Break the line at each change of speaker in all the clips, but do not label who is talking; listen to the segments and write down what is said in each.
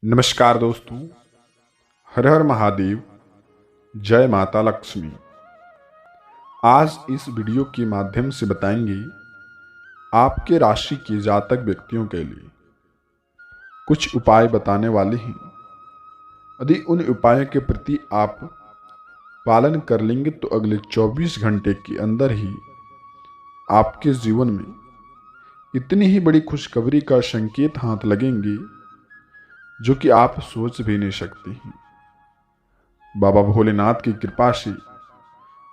नमस्कार दोस्तों, हर हर महादेव, जय माता लक्ष्मी। आज इस वीडियो के माध्यम से बताएंगे आपके राशि के जातक व्यक्तियों के लिए कुछ उपाय बताने वाले हैं। यदि उन उपायों के प्रति आप पालन कर लेंगे तो अगले 24 घंटे के अंदर ही आपके जीवन में इतनी ही बड़ी खुशखबरी का संकेत हाथ लगेंगे जो कि आप सोच भी नहीं सकते हैं। बाबा भोलेनाथ की कृपा से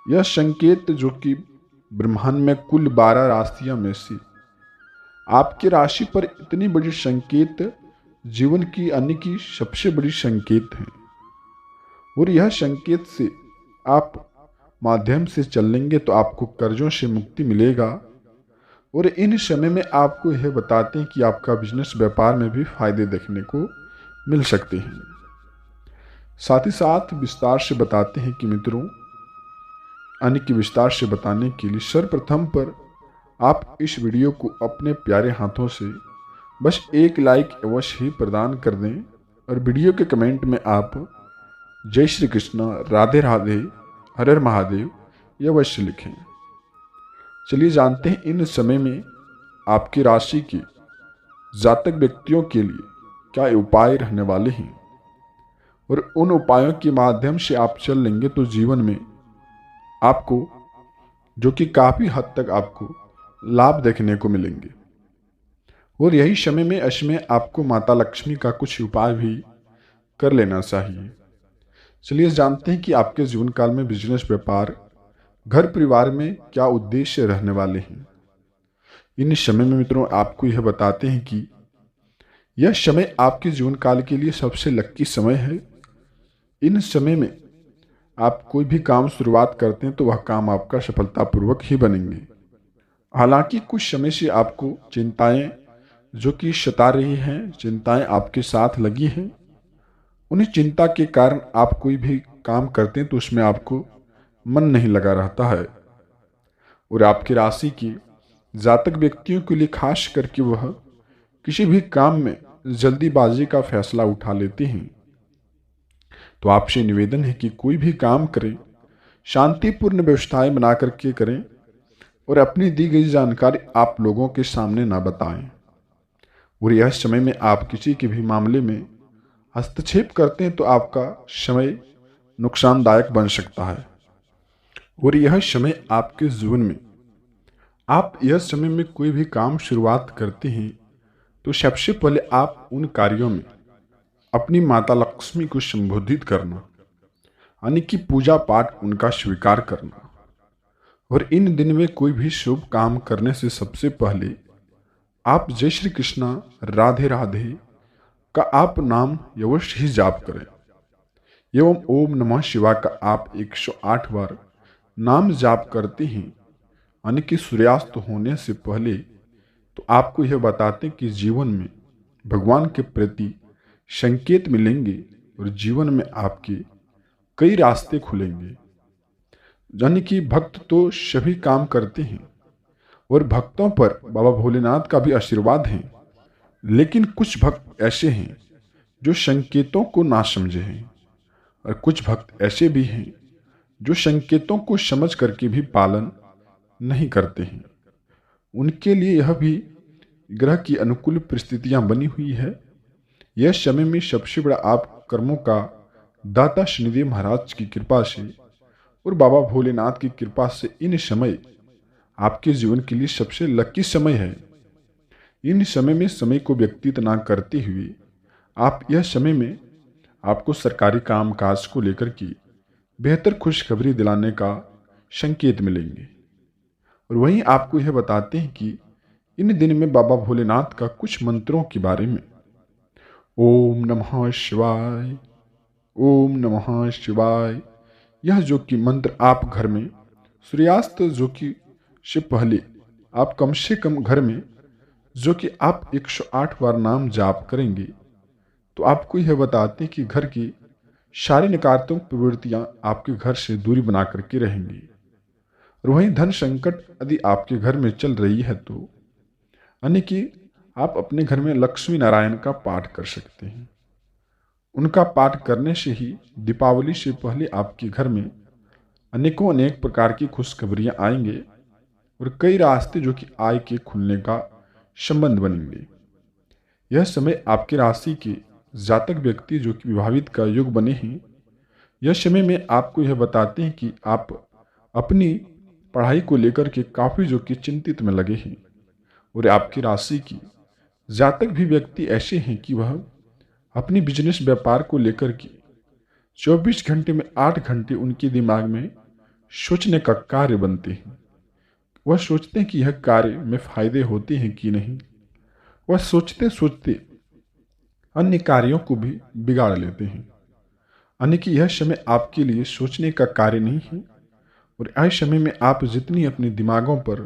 यह संकेत, जो कि ब्रह्मांड में कुल 12 राशियों में से आपकी राशि पर इतनी बड़ी संकेत जीवन की अन्य की सबसे बड़ी संकेत है। और यह संकेत से आप माध्यम से चलेंगे तो आपको कर्जों से मुक्ति मिलेगा। और इन समय में आपको यह बताते हैं कि आपका बिजनेस व्यापार में भी फायदे देखने को मिल सकते हैं। साथ ही साथ विस्तार से बताते हैं कि मित्रों, अन्य की विस्तार से बताने के लिए सर्वप्रथम पर आप इस वीडियो को अपने प्यारे हाथों से बस एक लाइक अवश्य ही प्रदान कर दें और वीडियो के कमेंट में आप जय श्री कृष्ण, राधे राधे, हर हर महादेव यह अवश्य लिखें। चलिए जानते हैं इन समय में आपकी राशि के जातक व्यक्तियों के लिए क्या उपाय रहने वाले हैं। और उन उपायों के माध्यम से आप चल लेंगे तो जीवन में आपको, जो कि काफी हद तक आपको लाभ देखने को मिलेंगे। और यही समय में इसमें आपको माता लक्ष्मी का कुछ उपाय भी कर लेना चाहिए। चलिए जानते हैं कि आपके जीवन काल में बिजनेस, व्यापार, घर परिवार में क्या उद्देश्य रहने वाले हैं। इन समय में मित्रों आपको यह बताते हैं कि यह समय आपके जीवन काल के लिए सबसे लकी समय है। इन समय में आप कोई भी काम शुरुआत करते हैं तो वह काम आपका सफलतापूर्वक ही बनेंगे। हालांकि कुछ समय से आपको चिंताएं जो कि सता रही हैं, चिंताएं आपके साथ लगी हैं। उन्हीं चिंता के कारण आप कोई भी काम करते हैं तो उसमें आपको मन नहीं लगा रहता है। और आपकी राशि की जातक व्यक्तियों के लिए खास करके वह किसी भी काम में जल्दीबाजी का फैसला उठा लेते हैं। तो आपसे निवेदन है कि कोई भी काम करें, शांतिपूर्ण व्यवस्थाएं बना करके करें और अपनी दी गई जानकारी आप लोगों के सामने ना बताएं। और यह समय में आप किसी के भी मामले में हस्तक्षेप करते हैं तो आपका समय नुकसानदायक बन सकता है। और यह समय आपके जीवन में, आप यह समय में कोई भी काम शुरुआत करते हैं तो सबसे पहले आप उन कार्यों में अपनी माता लक्ष्मी को संबोधित करना, यानी कि पूजा पाठ उनका स्वीकार करना। और इन दिन में कोई भी शुभ काम करने से सबसे पहले आप जय श्री कृष्ण, राधे राधे का आप नाम अवश्य ही जाप करें एवं ओम नमः शिवाय का आप 108 बार नाम जाप करते हैं, यानी कि सूर्यास्त होने से पहले। तो आपको यह बताते हैं कि जीवन में भगवान के प्रति संकेत मिलेंगे और जीवन में आपके कई रास्ते खुलेंगे। यानी कि भक्त तो सभी काम करते हैं और भक्तों पर बाबा भोलेनाथ का भी आशीर्वाद है, लेकिन कुछ भक्त ऐसे हैं जो संकेतों को ना समझे हैं और कुछ भक्त ऐसे भी हैं जो संकेतों को समझ करके भी पालन नहीं करते हैं। उनके लिए यह भी ग्रह की अनुकूल परिस्थितियां बनी हुई है। यह समय में सबसे बड़ा आप कर्मों का दाता शनिदेव महाराज की कृपा से और बाबा भोलेनाथ की कृपा से इन समय आपके जीवन के लिए सबसे लकी समय है। इन समय में समय को व्यतीत ना करते हुए आप यह समय में आपको सरकारी काम काज को लेकर के बेहतर खुशखबरी दिलाने का संकेत मिलेंगे। और वहीं आपको यह बताते हैं कि इन दिन में बाबा भोलेनाथ का कुछ मंत्रों के बारे में, ओम नमः शिवाय, ओम नमः शिवाय, यह जो कि मंत्र आप घर में सूर्यास्त जो कि से पहले आप कम से कम घर में जो कि आप 108 बार नाम जाप करेंगे तो आपको यह बताते हैं कि घर की सारी नकारात्मक प्रवृत्तियां आपके घर से दूरी बना करके रहेंगी। और वहीं धन संकट यदि आपके घर में चल रही है तो यानी कि आप अपने घर में लक्ष्मी नारायण का पाठ कर सकते हैं। उनका पाठ करने से ही दीपावली से पहले आपके घर में अनेकों अनेक प्रकार की खुशखबरियां आएंगे और कई रास्ते जो कि आय के खुलने का संबंध बनेंगे। यह समय आपकी राशि के जातक व्यक्ति जो कि विवाहित का योग बने हैं, यह समय में आपको यह बताते हैं कि आप अपनी पढ़ाई को लेकर के काफ़ी जो कि चिंतित में लगे हैं। और आपकी राशि की जातक भी व्यक्ति ऐसे हैं कि वह अपनी बिजनेस व्यापार को लेकर के 24 घंटे में 8 घंटे उनके दिमाग में सोचने का कार्य बनते हैं। वह सोचते हैं कि यह कार्य में फायदे होते हैं कि नहीं। वह सोचते सोचते अन्य कार्यों को भी बिगाड़ लेते हैं। यानी कि यह समय आपके लिए सोचने का कार्य नहीं है। और ऐसे समय में आप जितनी अपने दिमागों पर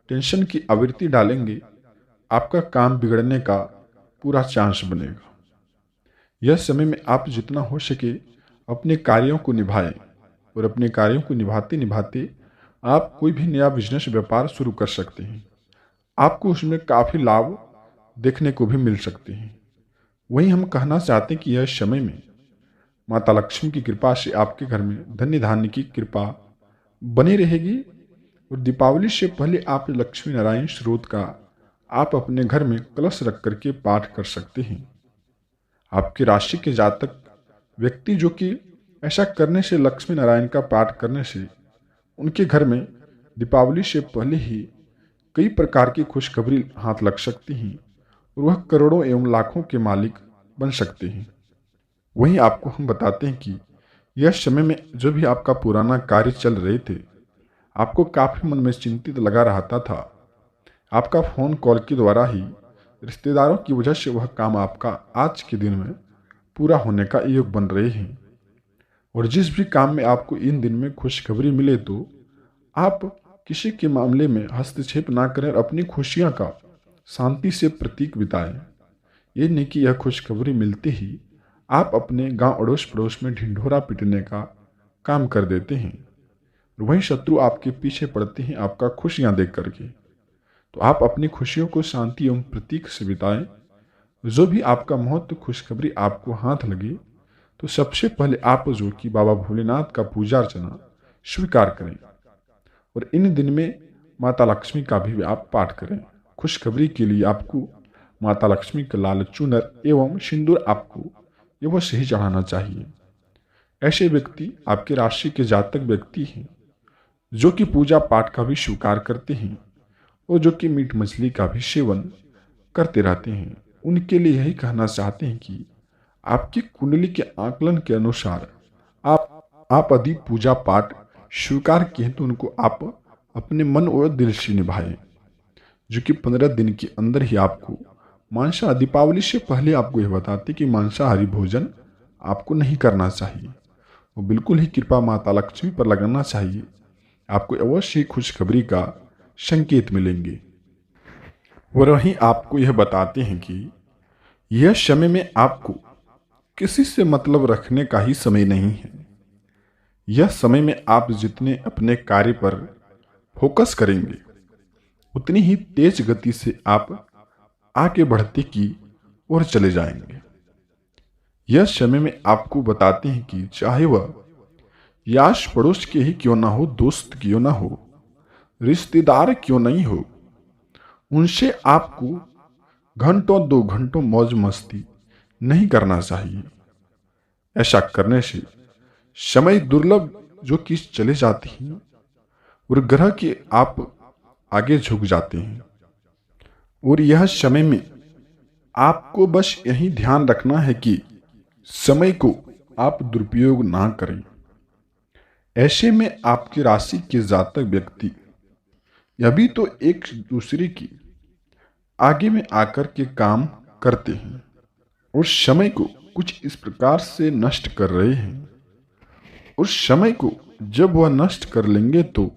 टेंशन की आवृत्ति डालेंगे, आपका काम बिगड़ने का पूरा चांस बनेगा। यह समय में आप जितना हो सके अपने कार्यों को निभाएं और अपने कार्यों को निभाते निभाते आप कोई भी नया बिजनेस व्यापार शुरू कर सकते हैं। आपको उसमें काफ़ी लाभ देखने को भी मिल सकते हैं। वहीं हम कहना चाहते हैं कि यह समय में माता लक्ष्मी की कृपा से आपके घर में धन्य धान्य की कृपा बनी रहेगी। और दीपावली से पहले आप लक्ष्मी नारायण स्रोत का आप अपने घर में कलश रख करके पाठ कर सकते हैं। आपकी राशि के जातक व्यक्ति जो कि ऐसा करने से, लक्ष्मी नारायण का पाठ करने से उनके घर में दीपावली से पहले ही कई प्रकार की खुशखबरी हाथ लग सकती हैं और वह करोड़ों एवं लाखों के मालिक बन सकते हैं। वहीं आपको हम बताते हैं कि यह समय में जो भी आपका पुराना कार्य चल रहे थे, आपको काफ़ी मन में चिंतित लगा रहता था, आपका फ़ोन कॉल के द्वारा ही रिश्तेदारों की वजह से वह काम आपका आज के दिन में पूरा होने का योग बन रहे हैं। और जिस भी काम में आपको इन दिन में खुशखबरी मिले तो आप किसी के मामले में हस्तक्षेप ना करें और अपनी खुशियां का शांति से प्रतीक बिताएं। ये नहीं कि यह खुशखबरी मिलते ही आप अपने गांव अड़ोस पड़ोस में ढिंढोरा पीटने का काम कर देते हैं। वहीं शत्रु आपके पीछे पड़ते हैं आपका खुशियां देख करके। तो आप अपनी खुशियों को शांति एवं प्रतीक से बिताएं। जो भी आपका महत्व खुशखबरी आपको हाथ लगे तो सबसे पहले आप जो कि बाबा भोलेनाथ का पूजा अर्चना स्वीकार करें और इन दिन में माता लक्ष्मी का भी आप पाठ करें। खुशखबरी के लिए आपको माता लक्ष्मी का लाल चूनर एवं सिंदूर आपको ये वो सही चढ़ाना चाहिए। ऐसे व्यक्ति आपके राशि के जातक व्यक्ति हैं जो कि पूजा पाठ का भी स्वीकार करते हैं और जो कि मीट मछली का भी सेवन करते रहते हैं। उनके लिए यही कहना चाहते हैं कि आपकी कुंडली के आकलन के अनुसार आप यदि पूजा पाठ स्वीकार किए तो उनको आप अपने मन और दिल से निभाएं। जो कि 15 दिन के अंदर ही आपको मांसाहारी, दीपावली से पहले आपको यह बताते कि मांसाहारी भोजन आपको नहीं करना चाहिए। वो बिल्कुल ही कृपा माता लक्ष्मी पर लगाना चाहिए। आपको अवश्य ही खुशखबरी का संकेत मिलेंगे। और वहीं आपको यह बताते हैं कि यह समय में आपको किसी से मतलब रखने का ही समय नहीं है। यह समय में आप जितने अपने कार्य पर फोकस करेंगे उतनी ही तेज गति से आप आगे बढ़ते की ओर चले जाएंगे। यह समय में आपको बताते हैं कि चाहे वह याश पड़ोस के ही क्यों ना हो, दोस्त क्यों ना हो, रिश्तेदार क्यों नहीं हो, उनसे आपको घंटों 2 घंटों मौज मस्ती नहीं करना चाहिए। ऐसा करने से समय दुर्लभ जो कि चले जाते हैं और ग्रह के आप आगे झुक जाते हैं। और यह समय में आपको बस यही ध्यान रखना है कि समय को आप दुरुपयोग ना करें। ऐसे में आपकी राशि के जातक व्यक्ति यह भी तो एक दूसरे की आगे में आकर के काम करते हैं और समय को कुछ इस प्रकार से नष्ट कर रहे हैं। उस समय को जब वह नष्ट कर लेंगे तो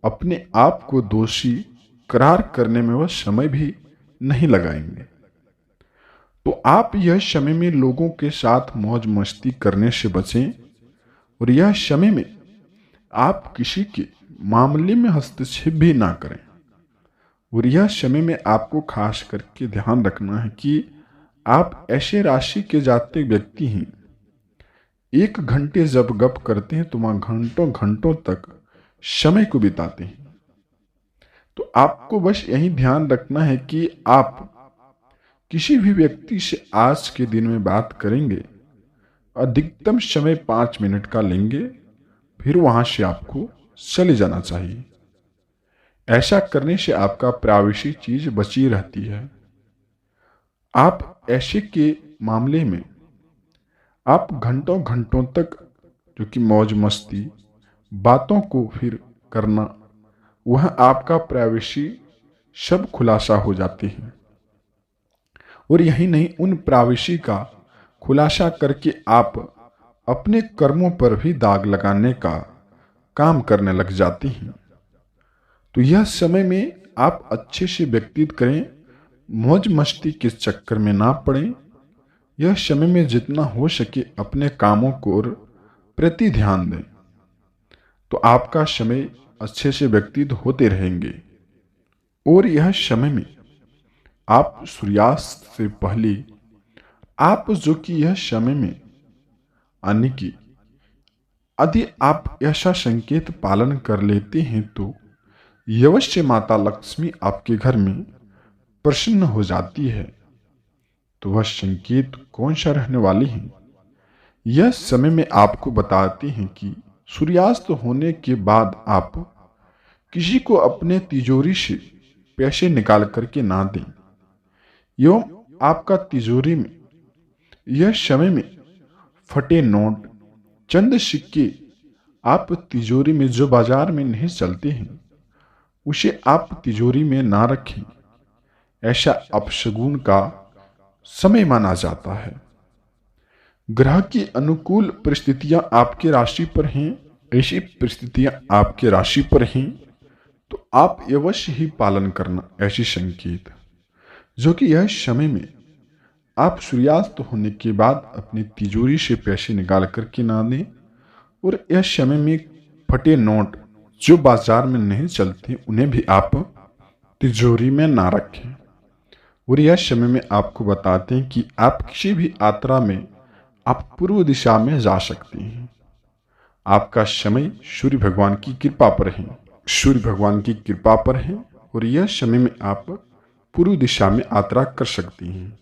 अपने आप को दोषी करार करने में वह समय भी नहीं लगाएंगे। तो आप यह समय में लोगों के साथ मौज मस्ती करने से बचें और यह समय में आप किसी के मामले में हस्तक्षेप भी ना करें। और यह समय में आपको खास करके ध्यान रखना है कि आप ऐसे राशि के जातक व्यक्ति हैं एक घंटे जब गप करते हैं तो वहां घंटों घंटों तक समय को बिताते हैं। तो आपको बस यही ध्यान रखना है कि आप किसी भी व्यक्ति से आज के दिन में बात करेंगे, अधिकतम समय 5 मिनट का लेंगे, फिर वहां से आपको चले जाना चाहिए। ऐसा करने से आपका प्राइवेसी चीज बची रहती है। आप ऐसे के मामले में आप घंटों घंटों तक जो कि मौज मस्ती बातों को फिर करना, वह आपका प्राइवेसी सब खुलासा हो जाते हैं। और यही नहीं, उन प्राइवेसी का खुलासा करके आप अपने कर्मों पर भी दाग लगाने का काम करने लग जाते हैं। तो यह समय में आप अच्छे से व्यतीत करें, मौज मस्ती के चक्कर में ना पड़ें। यह समय में जितना हो सके अपने कामों को और प्रति ध्यान दें, तो आपका समय अच्छे से व्यतीत होते रहेंगे। और यह समय में आप सूर्यास्त से पहले आप जो कि यह समय में आने की यदि आप ऐसा संकेत पालन कर लेते हैं तो अवश्य माता लक्ष्मी आपके घर में प्रसन्न हो जाती है। तो वह संकेत कौन सा रहने वाली है, यह समय में आपको बताते हैं कि सूर्यास्त होने के बाद आप किसी को अपने तिजोरी से पैसे निकाल करके ना दें। एवं आपका तिजोरी में यह समय में फटे नोट, चंद सिक्के आप तिजोरी में जो बाजार में नहीं चलते हैं उसे आप तिजोरी में ना रखें। ऐसा अपशगुन का समय माना जाता है। ग्रह की अनुकूल परिस्थितियां आपके राशि पर हैं, ऐसी परिस्थितियां आपके राशि पर हैं तो आप अवश्य ही पालन करना ऐसी संकेत, जो कि यह समय में आप सूर्यास्त होने के बाद अपनी तिजोरी से पैसे निकाल करके ना दें। और यह समय में फटे नोट जो बाजार में नहीं चलते उन्हें भी आप तिजोरी में ना रखें। और यह समय में आपको बताते हैं कि आप किसी भी यात्रा में आप पूर्व दिशा में जा सकते हैं। आपका समय सूर्य भगवान की कृपा पर है, सूर्य भगवान की कृपा पर है। और यह समय में आप पूर्व दिशा में यात्रा कर सकती हैं।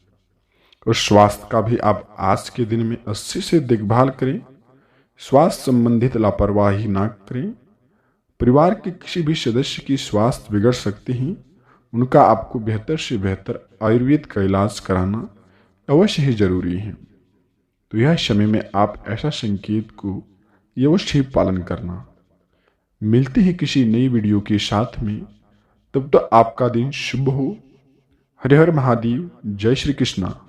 और स्वास्थ्य का भी आप आज के दिन में अच्छे से देखभाल करें। स्वास्थ्य संबंधित लापरवाही ना करें। परिवार के किसी भी सदस्य की स्वास्थ्य बिगड़ सकते हैं, उनका आपको बेहतर से बेहतर आयुर्वेद का इलाज कराना अवश्य ही जरूरी है। तो यह समय में आप ऐसा संकेत को अवश्य ही पालन करना। मिलते हैं किसी नई वीडियो के साथ में, तब तो आपका दिन शुभ हो। हरे हर महादेव। जय श्री कृष्णा।